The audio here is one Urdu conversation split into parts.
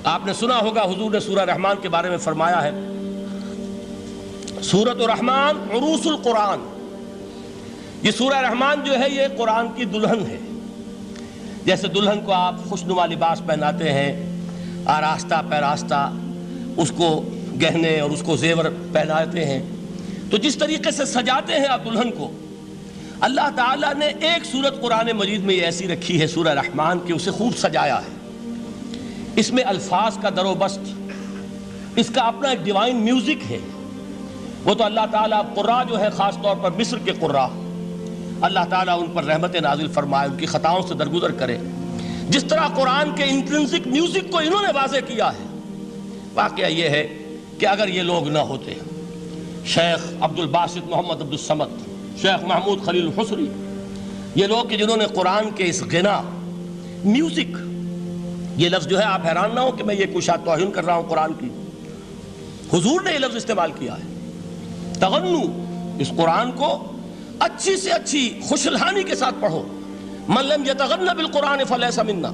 آپ نے سنا ہوگا حضور نے سورہ رحمان کے بارے میں فرمایا ہے، سورۃ الرحمن عروس القرآن. یہ سورہ رحمان جو ہے یہ قرآن کی دلہن ہے. جیسے دلہن کو آپ خوشنما لباس پہناتے ہیں، آراستہ پیراستہ اس کو گہنے اور اس کو زیور پہناتے ہیں، تو جس طریقے سے سجاتے ہیں آپ دلہن کو، اللہ تعالیٰ نے ایک سورت قرآن مجید میں یہ ایسی رکھی ہے سورہ رحمان کہ اسے خوب سجایا ہے. اس میں الفاظ کا در و بست، اس کا اپنا ایک ڈیوائن میوزک ہے. وہ تو اللہ تعالیٰ قراء جو ہے خاص طور پر مصر کے قراء، اللہ تعالیٰ ان پر رحمت نازل فرمائے، ان کی خطاؤں سے درگزر کرے. جس طرح قرآن کے انٹرنسک میوزک کو انہوں نے واضح کیا ہے. واقعہ یہ ہے کہ اگر یہ لوگ نہ ہوتے، شیخ عبد الباسط محمد عبد الصمد، شیخ محمود خلیل الحصری، یہ لوگ کہ جنہوں نے قرآن کے اس غنا میوزک، یہ لفظ جو ہے آپ حیران نہ ہو کہ میں یہ کوئی شاید توہین کر رہا ہوں قرآن کی، حضور نے یہ لفظ استعمال کیا ہے. تغنو، اس قرآن کو اچھی سے اچھی خوشلہانی کے ساتھ پڑھو. من لم یتغن بالقرآن فلیس منا،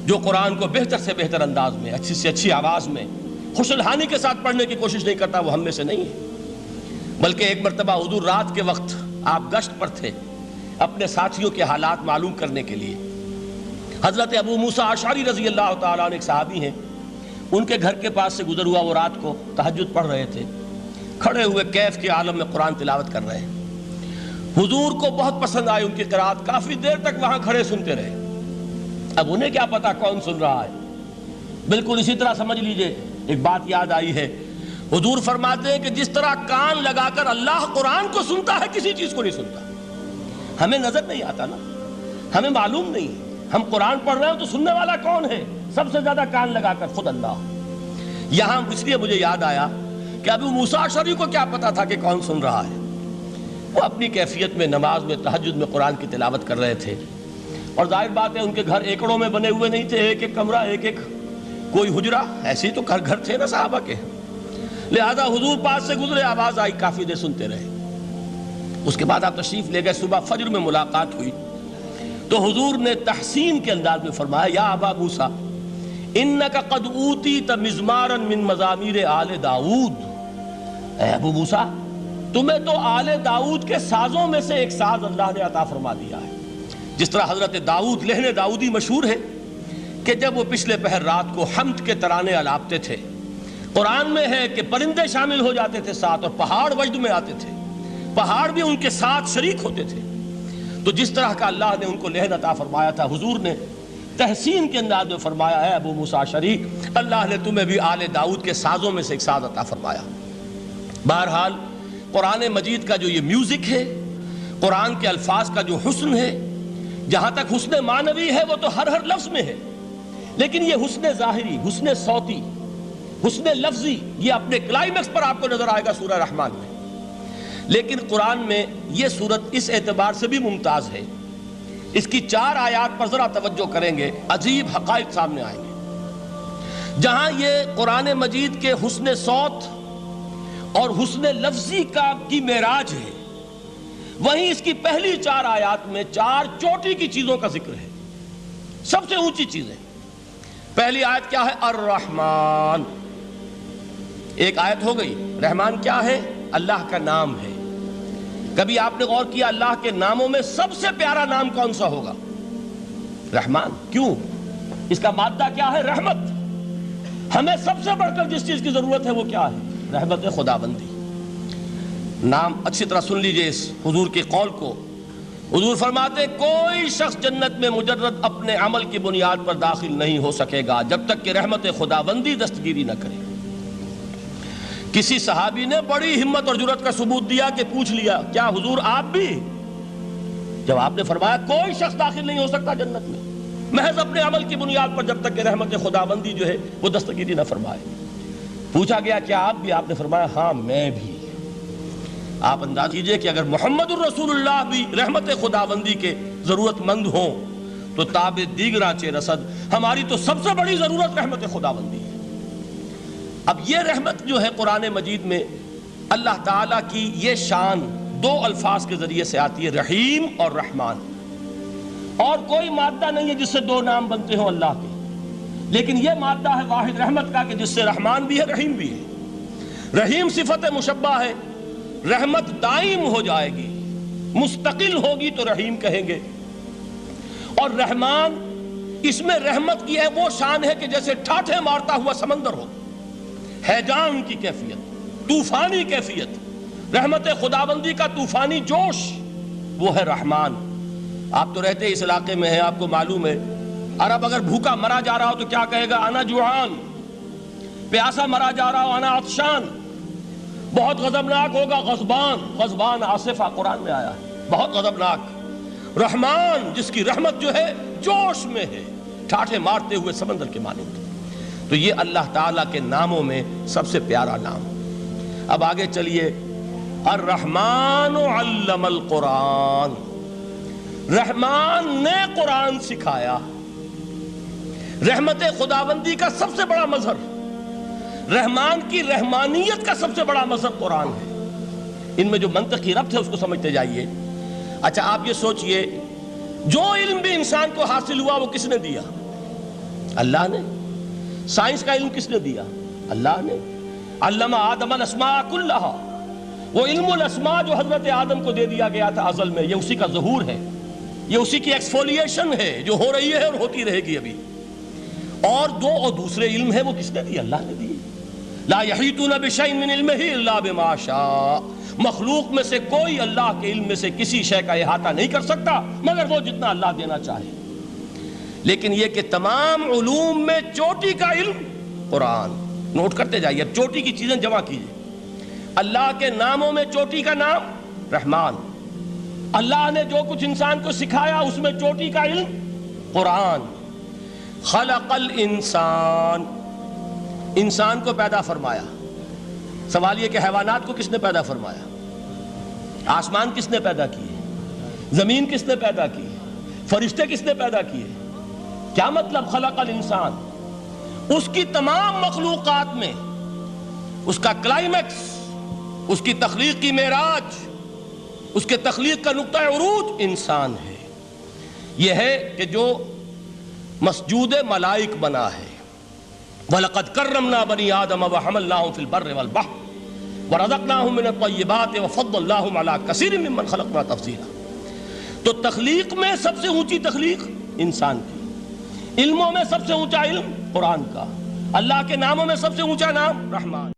جو قرآن کو بہتر سے بہتر انداز میں، اچھی سے اچھی آواز میں، خوشلہانی کے ساتھ پڑھنے کی کوشش نہیں کرتا، وہ ہم میں سے نہیں ہے. بلکہ ایک مرتبہ حضور رات کے وقت آپ گشت پر تھے اپنے ساتھیوں کے حالات معلوم کرنے کے لیے. حضرت ابو موسیٰ اشعری رضی اللہ تعالیٰ عنہ ایک صحابی ہیں، ان کے گھر کے پاس سے گزر ہوا، وہ رات کو تہجد پڑھ رہے تھے، کھڑے ہوئے کیف کے عالم میں قرآن تلاوت کر رہے ہیں. حضور کو بہت پسند آئی ان کی قرات، کافی دیر تک وہاں کھڑے سنتے رہے. اب انہیں کیا پتا کون سن رہا ہے. بالکل اسی طرح سمجھ لیجئے ایک بات یاد آئی ہے، حضور فرماتے ہیں کہ جس طرح کان لگا کر اللہ قرآن کو سنتا ہے، کسی چیز کو نہیں سنتا. ہمیں نظر نہیں آتا نا، ہمیں معلوم نہیں، ہم قرآن پڑھ رہے ہیں تو سننے والا کون ہے؟ سب سے زیادہ کان لگا کر خود اللہ. یہاں اس لیے مجھے یاد آیا کہ ابو موسیٰ اشعری کو کیا پتا تھا کہ کون سن رہا ہے. وہ اپنی کیفیت میں نماز میں تہجد میں قرآن کی تلاوت کر رہے تھے، اور ظاہر بات ہے ان کے گھر ایکڑوں میں بنے ہوئے نہیں تھے، ایک ایک کمرہ، ایک ایک کوئی حجرہ، ایسے ہی تو گھر تھے نا صحابہ کے. لہذا حضور پاس سے گزرے، آواز آئی، کافی دیر سنتے رہے. اس کے بعد آپ تشریف لے گئے، صبح فجر میں ملاقات ہوئی تو حضور نے تحسین کے انداز میں فرمایا، یا ابا موسیٰ انک قد اوتیت مزمارا من مزامیر آل داؤد. اے ابو موسیٰ، تمہیں تو آل داؤد کے سازوں میں سے ایک ساز اللہ نے عطا فرما دیا ہے. جس طرح حضرت داؤد لہن داؤدی مشہور ہے کہ جب وہ پچھلے پہر رات کو حمد کے ترانے الاپتے تھے، قرآن میں ہے کہ پرندے شامل ہو جاتے تھے ساتھ، اور پہاڑ وجد میں آتے تھے، پہاڑ بھی ان کے ساتھ شریک ہوتے تھے. تو جس طرح کا اللہ نے ان کو لہن عطا فرمایا تھا، حضور نے تحسین کے انداز میں فرمایا ہے ابو موسیٰ اشعری، اللہ نے تمہیں بھی آل داؤد کے سازوں میں سے ایک ساز عطا فرمایا. بہرحال قرآن مجید کا جو یہ میوزک ہے، قرآن کے الفاظ کا جو حسن ہے، جہاں تک حسن معنوی ہے وہ تو ہر لفظ میں ہے، لیکن یہ حسن ظاہری، حسن صوتی، حسن لفظی، یہ اپنے کلائمیکس پر آپ کو نظر آئے گا سورہ رحمان میں. لیکن قرآن میں یہ سورت اس اعتبار سے بھی ممتاز ہے، اس کی 4 آیات پر ذرا توجہ کریں گے، عجیب حقائق سامنے آئیں گے. جہاں یہ قرآن مجید کے حسن صوت اور حسن لفظی کی معراج ہے، وہیں اس کی پہلی 4 آیات میں 4 چوٹی کی چیزوں کا ذکر ہے، سب سے اونچی چیزیں. پہلی آیت کیا ہے؟ الرحمن. ایک آیت ہو گئی. رحمان کیا ہے؟ اللہ کا نام ہے. کبھی آپ نے غور کیا اللہ کے ناموں میں سب سے پیارا نام کون سا ہوگا؟ رحمان. کیوں؟ اس کا مادہ کیا ہے؟ رحمت. ہمیں سب سے بڑھ کر جس چیز کی ضرورت ہے وہ کیا ہے؟ رحمت خداوندی. نام اچھی طرح سن لیجئے اس حضور کے قول کو. حضور فرماتے کوئی شخص جنت میں مجرد اپنے عمل کی بنیاد پر داخل نہیں ہو سکے گا جب تک کہ رحمت خداوندی دستگیری نہ کرے. کسی صحابی نے بڑی ہمت اور جرأت کا ثبوت دیا کہ پوچھ لیا، کیا حضور آپ بھی؟ جب آپ نے فرمایا کوئی شخص داخل نہیں ہو سکتا جنت میں محض اپنے عمل کی بنیاد پر جب تک کہ رحمت خداوندی جو ہے وہ دستگیری نہ فرمائے. پوچھا گیا کیا آپ بھی؟ آپ نے فرمایا ہاں میں بھی. آپ انداز کیجئے کہ اگر محمد الرسول اللہ بھی رحمت خداوندی کے ضرورت مند ہوں تو تاب دیگراں چے رسد، ہماری تو سب سے بڑی ضرورت رحمت خداوندی ہے. اب یہ رحمت جو ہے قرآن مجید میں اللہ تعالیٰ کی یہ شان 2 الفاظ کے ذریعے سے آتی ہے، رحیم اور رحمان. اور کوئی مادہ نہیں ہے جس سے 2 نام بنتے ہوں اللہ کے. لیکن یہ مادہ ہے واحد رحمت کا کہ جس سے رحمان بھی ہے رحیم بھی ہے۔ رحیم صفت مشبہ ہے، رحمت دائم ہو جائے گی، مستقل ہوگی تو رحیم کہیں گے، اور رحمان اس میں رحمت کی ہے وہ شان ہے کہ جیسے ٹھاٹھے مارتا ہوا سمندر ہو، ہیجان کی کیفیت، طوفانی کیفیت، رحمت خداوندی کا طوفانی جوش، وہ ہے رحمان۔ آپ تو رہتے اس علاقے میں ہیں، آپ کو معلوم ہے عرب اگر بھوکا مرا جا رہا ہو تو کیا کہے گا؟ انا جوعان۔ پیاسا مرا جا رہا ہو انا عطشان۔ بہت غضبناک ہوگا غضبان، غضبان آصفہ قرآن میں آیا ہے، بہت غضبناک۔ رحمان جس کی رحمت جو ہے جوش میں ہے، ٹھاٹھے مارتے ہوئے سمندر کے مانند۔ تو یہ اللہ تعالیٰ کے ناموں میں سب سے پیارا نام۔ اب آگے چلیے، الرحمن علم القرآن، رحمان نے قرآن سکھایا۔ رحمت خداوندی کا سب سے بڑا مظہر، رحمان کی رحمانیت کا سب سے بڑا مظہر قرآن ہے۔ ان میں جو منطقی ربط ہے اس کو سمجھتے جائیے۔ اچھا آپ یہ سوچئے، جو علم بھی انسان کو حاصل ہوا وہ کس نے دیا؟ اللہ نے۔ سائنس کا علم کس نے دیا؟ اللہ نے۔ علم آدم الاسماء کلہا، وہ علم الاسماء جو حضرت آدم کو دے دیا گیا تھا ازل میں، یہ اسی کا ظہور ہے، یہ اسی کی ایکسفولیشن ہے جو ہو رہی ہے اور ہوتی رہے گی ابھی۔ اور دوسرے علم ہے وہ کس نے دی؟ اللہ نے دی۔ لا یحیطون بشیء من علمہ الا بما شاء، مخلوق میں سے کوئی اللہ کے علم میں سے کسی شے کا احاطہ نہیں کر سکتا مگر وہ جتنا اللہ دینا چاہے۔ لیکن یہ کہ تمام علوم میں چوٹی کا علم قرآن، نوٹ کرتے جائیے، اب چوٹی کی چیزیں جمع کیجئے۔ اللہ کے ناموں میں چوٹی کا نام رحمان، اللہ نے جو کچھ انسان کو سکھایا اس میں چوٹی کا علم قرآن۔ خلق الانسان، انسان کو پیدا فرمایا۔ سوال یہ کہ حیوانات کو کس نے پیدا فرمایا؟ آسمان کس نے پیدا کیے؟ زمین کس نے پیدا کی؟ فرشتے کس نے پیدا کیے؟ کیا مطلب خلق الانسان؟ اس کی تمام مخلوقات میں اس کا کلائمیکس، اس کی تخلیق کی معراج، اس کے تخلیق کا نقطہ عروج انسان ہے۔ یہ ہے کہ جو مسجود ملائک بنا ہے۔ وَلَقَدْ كَرَّمْنَا بَنِي آدَمَ وَحَمَلْنَاهُمْ فِي الْبَرِّ وَالْبَحْرِ وَرَزَقْنَاهُمْ مِنَ الطَّيِّبَاتِ وَفَضَّلْنَاهُمْ عَلَى كَثِيرٍ مِّمَّنْ خَلَقْنَا تَفْضِيلًا۔ تو تخلیق میں سب سے اونچی تخلیق انسان کی، علموں میں سب سے اونچا علم قرآن کا، اللہ کے ناموں میں سب سے اونچا نام رحمان۔